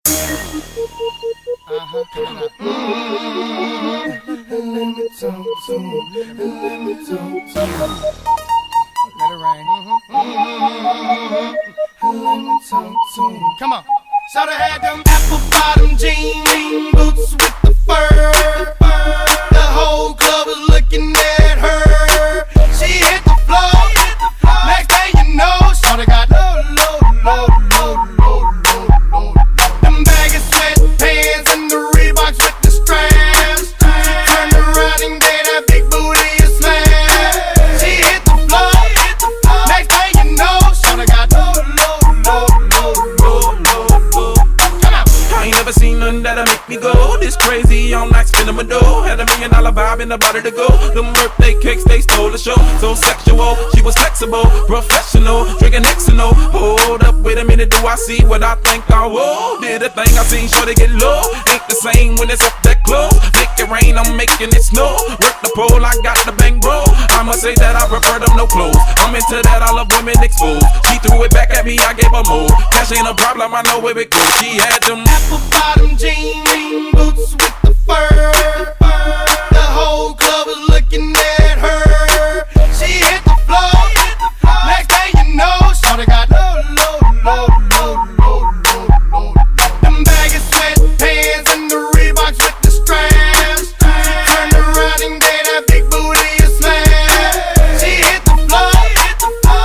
Let it rain. Come on. So they had them apple bottom jean boots with the fur. The whole club was looking at her. She hit the floor. Next thing you know, so they got low. Them baggy sweatpants and the Reeboks with the straps. She turned around and gave that big booty a slam. She hit the floor. Next thing you know, so they got low. I ain't never seen nothing that'll make me go this crazy all night spinning my dough. Had $1 million vibe in the body to go. Them birthday cakes, they stole the show. So sexual, she was flexible, professional, drinking Xano. Hold up, wait a minute, do I see what I think I will? Did a thing I seen, sure to get low. Ain't the same when it's up that close. Make it rain, I'm making it snow. Work the pole, I got the bang bro. I must say that I prefer them no clothes. I'm into that, I love women exposed. She threw it back at me, I gave her more. Cash ain't a problem, I know where it goes. She had them apple bottom jean boots with the fur. The whole club was looking at her. She hit the floor. Next thing you know, so they got low. Them baggy sweatpants and the Reeboks with the straps. She turned around and gave that big booty a slam. She hit the floor.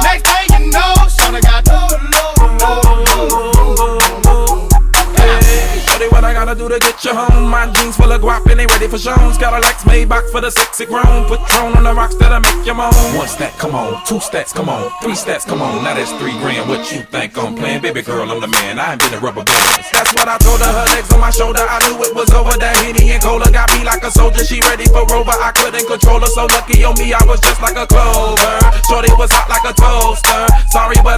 Next thing you know, so they got low. What I gotta do to get you home? My jeans full of guap and they ready for shows. Got a Lex Maybach for the sexy grown. Patron on the rocks that'll make you moan. 1 stat, come on. 2 stats, come on. 3 stats, come on. Now that's 3 grand. What you think I'm playing? Baby girl, I'm the man. I ain't been a rubber band. That's what I told her. Her legs on my shoulder. I knew it was over. That Henny and Cola got me like a soldier. She ready for Rover. I couldn't control her. So lucky on me, I was just like a clover. Shorty was hot like a toaster.